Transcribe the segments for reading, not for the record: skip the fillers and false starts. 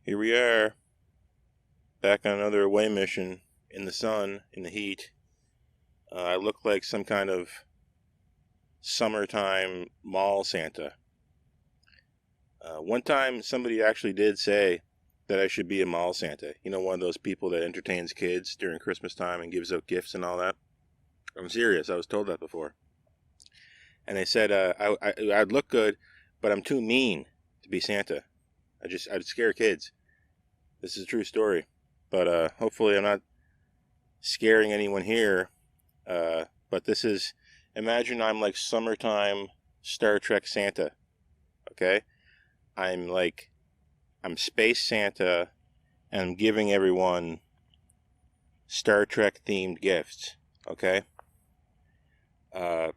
Here we are, back on another away mission in the sun, in the heat. I look like some kind of summertime mall Santa. One time somebody actually did say that I should be a mall Santa. You know, one of those people that entertains kids during Christmas time and gives out gifts and all that. I'm serious, I was told that before. And they said I'd look good, but I'm too mean to be Santa. I'd scare kids. This is a true story. But hopefully I'm not scaring anyone here. But this is, imagine I'm like summertime Star Trek Santa. Okay? I'm Space Santa, and I'm giving everyone Star Trek themed gifts. Okay? Now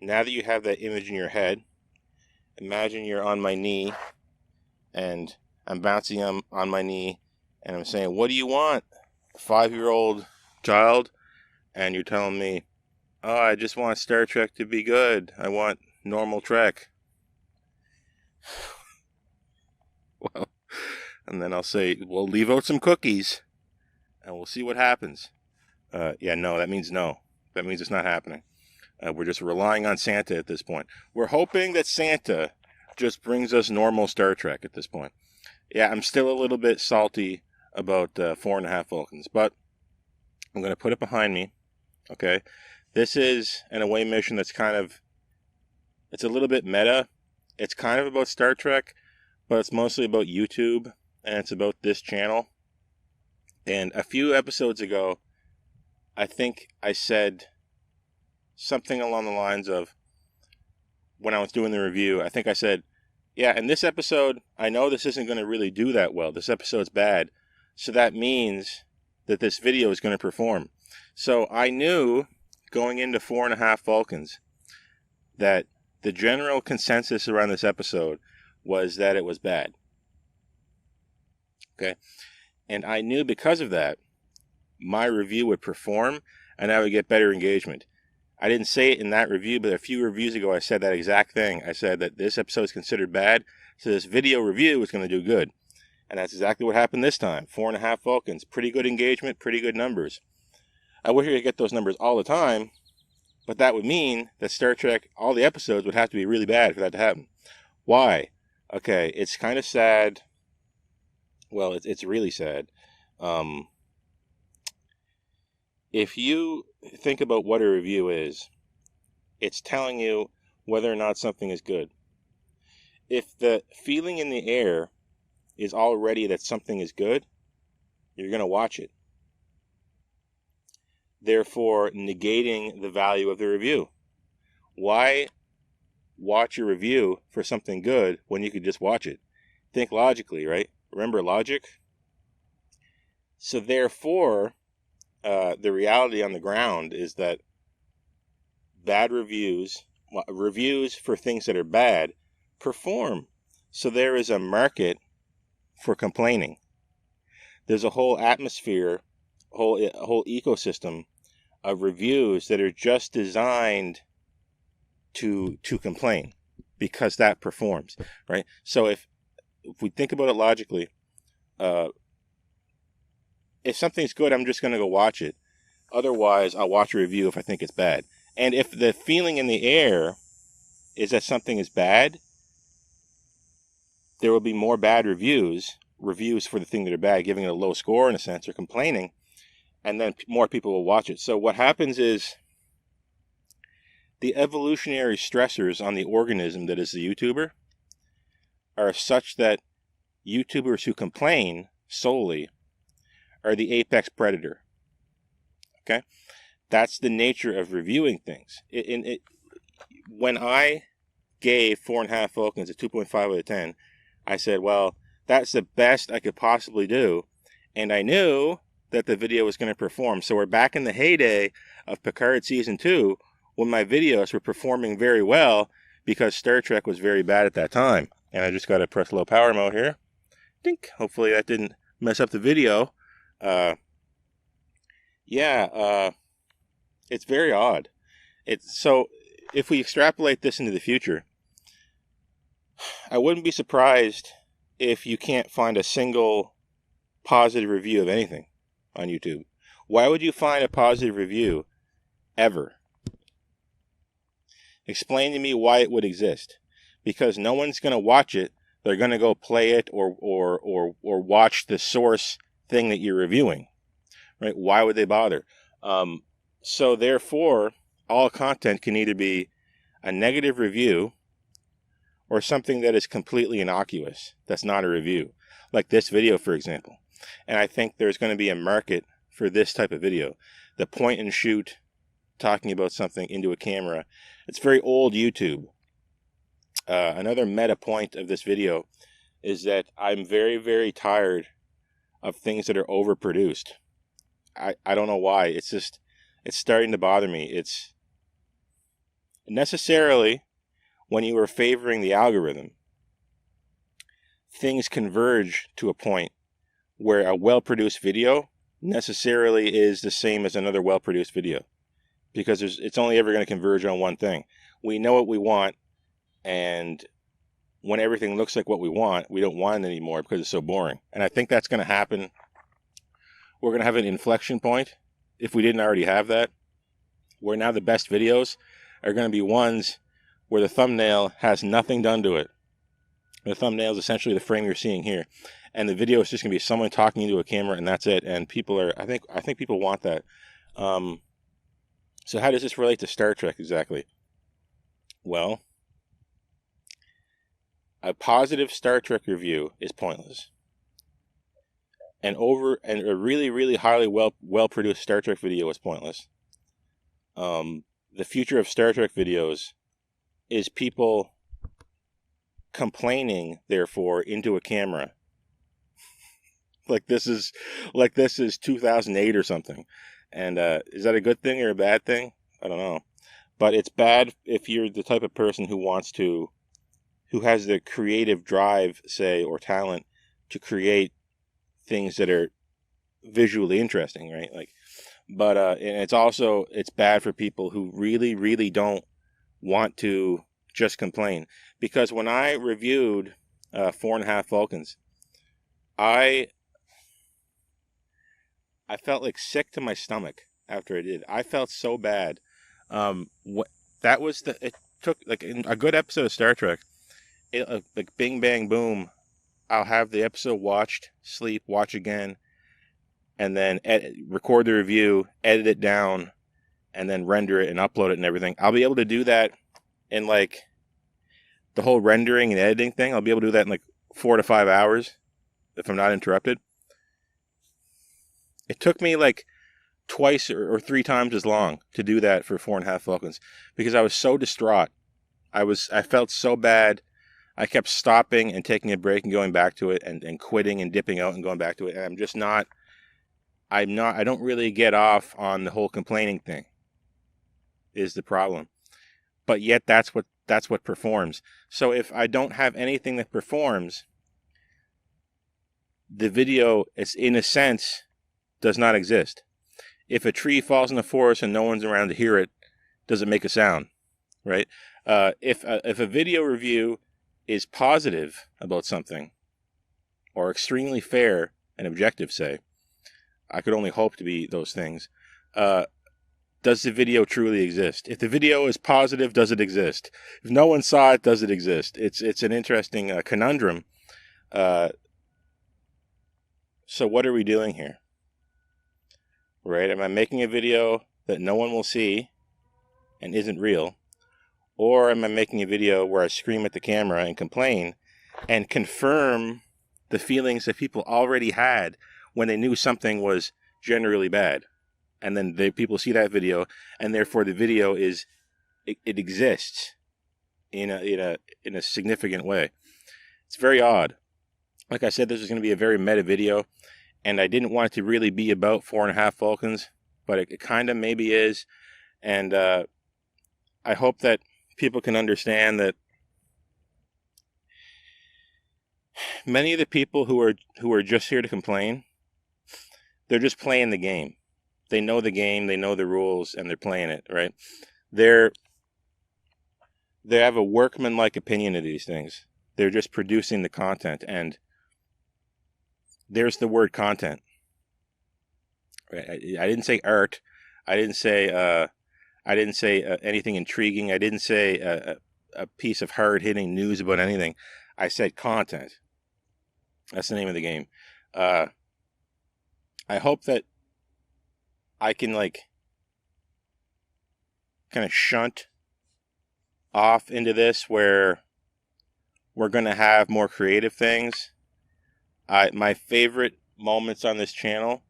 that you have that image in your head, imagine you're on my knee, and I'm bouncing on my knee, and I'm saying, "What do you want, 5-year-old child?" And you're telling me, "Oh, I just want Star Trek to be good. I want normal Trek." Well, and then I'll say, "Well, leave out some cookies, and we'll see what happens." No, that means no. That means it's not happening. We're just relying on Santa at this point. We're hoping that Santa just brings us normal Star Trek at this point. Yeah, I'm still a little bit salty about 4.5 Vulcans, but I'm going to put it behind me. Okay, this is an away mission that's it's a little bit meta. It's kind of about Star Trek, but it's mostly about YouTube, and it's about this channel. And a few episodes ago, I think I said something along the lines of, when I was doing the review, I think I said, yeah, in this episode, I know this isn't going to really do that well. This episode's bad. So that means that this video is going to perform. So I knew going into 4.5 Vulcans that the general consensus around this episode was that it was bad. Okay? And I knew because of that, my review would perform and I would get better engagement. I didn't say it in that review, but a few reviews ago I said that exact thing. I said that this episode is considered bad, so this video review is going to do good. And that's exactly what happened this time. 4.5 Vulcans. Pretty good engagement, pretty good numbers. I wish I could get those numbers all the time, but that would mean that Star Trek, all the episodes would have to be really bad for that to happen. Why? Okay, it's kind of sad. Well, it's really sad. If you think about what a review is, it's telling you whether or not something is good. If the feeling in the air is already that something is good, you're going to watch it. Therefore, negating the value of the review. Why watch a review for something good when you could just watch it? Think logically, right? Remember logic? So therefore, the reality on the ground is that bad reviews for things that are bad, perform. So there is a market for complaining. There's a whole atmosphere, a whole ecosystem of reviews that are just designed to complain, because that performs, right? So if we think about it logically, if something's good, I'm just going to go watch it. Otherwise, I'll watch a review if I think it's bad. And if the feeling in the air is that something is bad, there will be more bad reviews for the thing that are bad, giving it a low score in a sense, or complaining, and then more people will watch it. So what happens is the evolutionary stressors on the organism that is the YouTuber are such that YouTubers who complain solely are the apex predator. Okay? That's the nature of reviewing things. When I gave 4.5 Vulcans a 2.5 out of 10, I said, well, that's the best I could possibly do. And I knew that the video was going to perform. So we're back in the heyday of Picard Season 2, when my videos were performing very well because Star Trek was very bad at that time. And I just got to press low power mode here. Dink. Hopefully that didn't mess up the video. It's very odd. So if we extrapolate this into the future, I wouldn't be surprised if you can't find a single positive review of anything on YouTube? Why would you find a positive review ever? Explain to me why it would exist. Because no one's going to watch it. They're going to go play it or watch the source thing that you're reviewing. Right? Why would they bother? So therefore, all content can either be a negative review or something that is completely innocuous. That's not a review. Like this video, for example. And I think there's going to be a market for this type of video. The point and shoot, talking about something into a camera. It's very old YouTube. Another meta point of this video is that I'm very, very tired of things that are overproduced. I don't know why. It's starting to bother me. It's necessarily when you are favoring the algorithm, things converge to a point where a well-produced video necessarily is the same as another well-produced video, because it's only ever going to converge on one thing. We know what we want, and when everything looks like what we want, we don't want it anymore because it's so boring. And I think that's going to happen. We're going to have an inflection point, if we didn't already have that, where now the best videos are going to be ones where the thumbnail has nothing done to it. The thumbnail is essentially the frame you're seeing here, and the video is just going to be someone talking into a camera, and that's it. And people are, I think people want that. So how does this relate to Star Trek exactly? Well, a positive Star Trek review is pointless. And a really, really highly well produced Star Trek video is pointless. The future of Star Trek videos is people complaining, therefore, into a camera. like this is 2008 or something. And is that a good thing or a bad thing? I don't know. But it's bad if you're the type of person who has the creative drive, say, or talent to create things that are visually interesting, right? But and it's bad for people who really, really don't want to just complain. Because when I reviewed 4.5 Vulcans, I felt like sick to my stomach after I did. I felt so bad. It took like a good episode of Star Trek. Like bing bang boom, I'll have the episode watched, sleep, watch again, and then record the review, edit it down, and then render it and upload it and everything. I'll be able to do that in like the whole rendering and editing thing. I'll be able to do that in like 4 to 5 hours if I'm not interrupted. It took me like twice or 3 times as long to do that for 4.5 Vulcans because I was so distraught. I felt so bad. I kept stopping and taking a break and going back to it and quitting and dipping out and going back to it. And I don't really get off on the whole complaining thing is the problem. But yet that's what performs. So if I don't have anything that performs, the video is in a sense does not exist. If a tree falls in the forest and no one's around to hear it, does it make a sound? Right? If a video review is positive about something, or extremely fair and objective, say, I could only hope to be those things, does the video truly exist? If the video is positive, does it exist? If no one saw it, does it exist? It's an interesting conundrum. So what are we doing here? Right? Am I making a video that no one will see and isn't real? Or am I making a video where I scream at the camera and complain and confirm the feelings that people already had when they knew something was generally bad? And then people see that video, and therefore the video it exists in a significant way. It's very odd. Like I said, this is going to be a very meta video, and I didn't want it to really be about 4.5 Vulcans, but it kind of maybe is. And I hope that people can understand that many of the people who are just here to complain, they're just playing the game. They know the game, they know the rules, and they're playing it, right? They have a workmanlike opinion of these things. They're just producing the content, and there's the word content. Right? I didn't say art. I didn't say anything intriguing. I didn't say a piece of hard-hitting news about anything. I said content. That's the name of the game. I hope that I can kind of shunt off into this where we're going to have more creative things. My favorite moments on this channel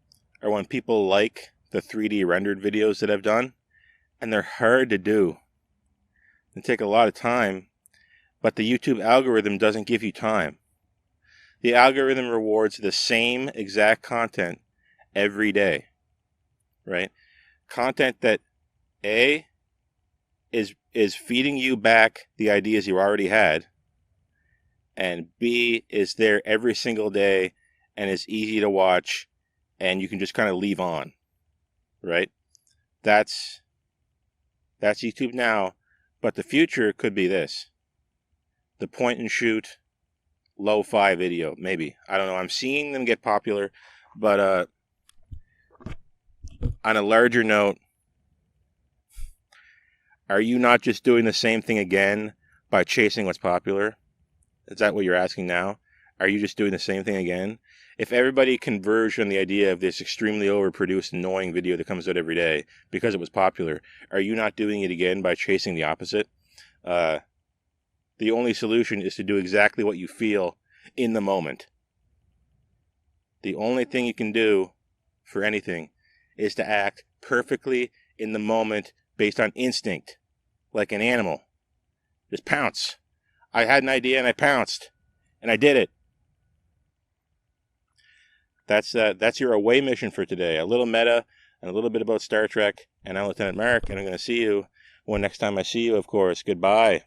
are when people like the 3D rendered videos that I've done, and they're hard to do. They take a lot of time, but the YouTube algorithm doesn't give you time. The algorithm rewards the same exact content every day, right? Content that A, is feeding you back the ideas you already had, and B, is there every single day and is easy to watch and you can just kind of leave on, right? That's YouTube now, but the future could be this. The point and shoot lo-fi video, maybe. I don't know. I'm seeing them get popular, but on a larger note, are you not just doing the same thing again by chasing what's popular? Is that what you're asking now? Are you just doing the same thing again? If everybody converged on the idea of this extremely overproduced, annoying video that comes out every day because it was popular, are you not doing it again by chasing the opposite? The only solution is to do exactly what you feel in the moment. The only thing you can do for anything is to act perfectly in the moment based on instinct, like an animal. Just pounce. I had an idea and I pounced, and I did it. That's your away mission for today. A little meta and a little bit about Star Trek. And I'm Lieutenant Mark, and I'm going to see you when next time I see you, of course. Goodbye.